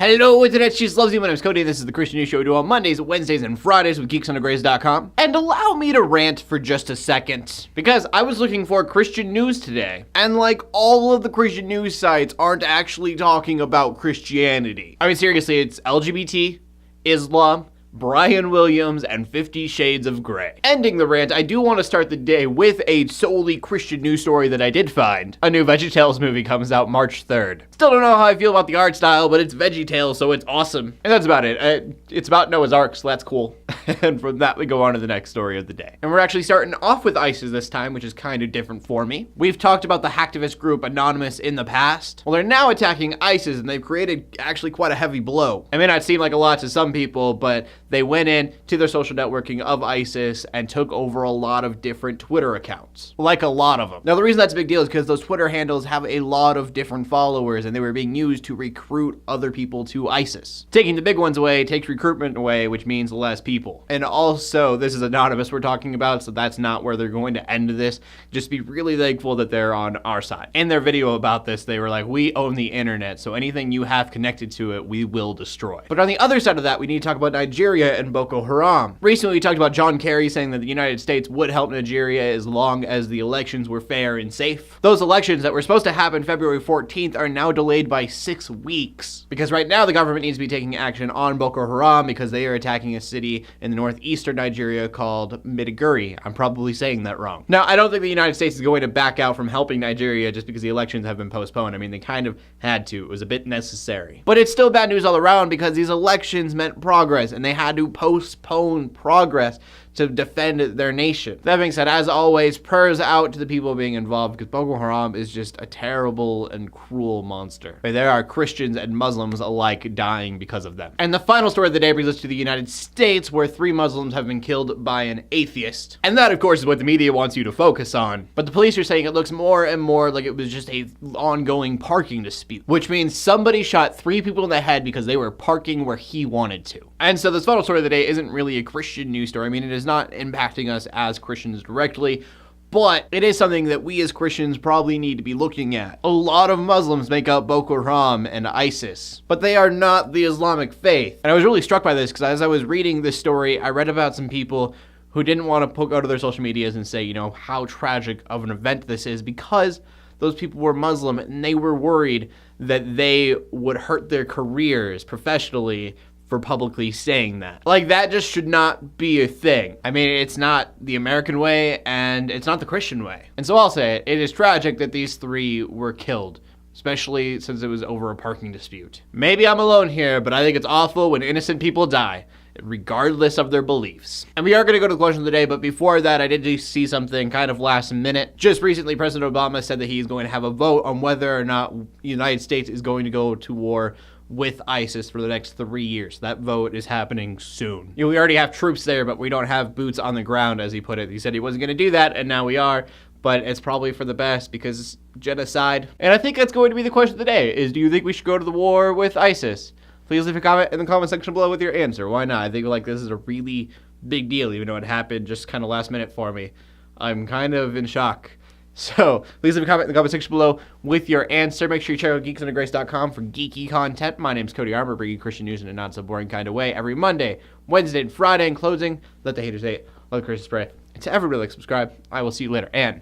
Hello, Internet, she loves you. My name is Cody. This is the Christian News Show we do on Mondays, Wednesdays, and Fridays with geeksonthegrace.com. And allow me to rant for just a second, because I was looking for Christian news today, and like all of the Christian news sites aren't actually talking about Christianity. I mean, seriously, it's LGBT, Islam, Brian Williams, and 50 Shades of Grey. Ending the rant, I do want to start the day with a solely Christian news story that I did find. A new Veggie Tales movie comes out March 3rd. Still don't know how I feel about the art style, but it's Veggie Tales, so it's awesome. And that's about it. It's about Noah's Ark, so that's cool. And from that, we go on to the next story of the day. And we're actually starting off with ISIS this time, which is kind of different for me. We've talked about the hacktivist group Anonymous in the past. Well, they're now attacking ISIS, and they've created actually quite a heavy blow. It may not seem like a lot to some people, but they went in to their social networking of ISIS and took over a lot of different Twitter accounts. Like a lot of them. Now, the reason that's a big deal is because those Twitter handles have a lot of different followers, and they were being used to recruit other people to ISIS. Taking the big ones away takes recruitment away, which means less people. And also, this is Anonymous we're talking about, so that's not where they're going to end this. Just be really thankful that they're on our side. In their video about this, they were like, we own the internet, so anything you have connected to it, we will destroy. But on the other side of that, we need to talk about Nigeria and Boko Haram. Recently, we talked about John Kerry saying that the United States would help Nigeria as long as the elections were fair and safe. Those elections that were supposed to happen February 14th are now delayed by 6 weeks. Because right now, the government needs to be taking action on Boko Haram because they are attacking a city in the northeastern Nigeria called Maiduguri. I'm probably saying that wrong. Now, I don't think the United States is going to back out from helping Nigeria just because the elections have been postponed. I mean, they kind of had to. It was a bit necessary. But it's still bad news all around because these elections meant progress, and they had to postpone progress to defend their nation. That being said, as always, prayers out to the people being involved because Boko Haram is just a terrible and cruel monster. There are Christians and Muslims alike dying because of them. And the final story of the day brings us to the United States, where 3 Muslims have been killed by an atheist. And that, of course, is what the media wants you to focus on. But the police are saying it looks more and more like it was just a ongoing parking dispute, which means somebody shot 3 people in the head because they were parking where he wanted to. And so this final story of the day isn't really a Christian news story. I mean, it is not impacting us as Christians directly, but it is something that we as Christians probably need to be looking at. A lot of Muslims make up Boko Haram and ISIS, but they are not the Islamic faith. And I was really struck by this because as I was reading this story, I read about some people who didn't want to go to their social medias and say, you know, how tragic of an event this is because those people were Muslim and they were worried that they would hurt their careers professionally for publicly saying that. Like, that just should not be a thing. I mean, it's not the American way and it's not the Christian way. And so I'll say it is tragic that these 3 were killed, especially since it was over a parking dispute. Maybe I'm alone here, but I think it's awful when innocent people die, regardless of their beliefs. And we are going to go to the question of the day, but before that, I did see something kind of last minute. Just recently, President Obama said that he's going to have a vote on whether or not the United States is going to go to war with ISIS for the next 3 years. That vote is happening soon. You know, we already have troops there, but we don't have boots on the ground, as he put it. He said he wasn't going to do that, and now we are. But it's probably for the best because it's genocide. And I think that's going to be the question of the day, is do you think we should go to the war with ISIS? Please leave a comment in the comment section below with your answer. Why not? I think like this is a really big deal, even though it happened just kind of last minute for me. I'm kind of in shock. So please leave a comment in the comment section below with your answer. Make sure you check out geeksonthegrace.com for geeky content. My name's Cody Armour, bringing Christian news in a not so boring kind of way every Monday, Wednesday, and Friday. In closing, let the haters hate, let the Christians pray. And to everybody like, subscribe. I will see you later, and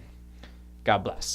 God bless.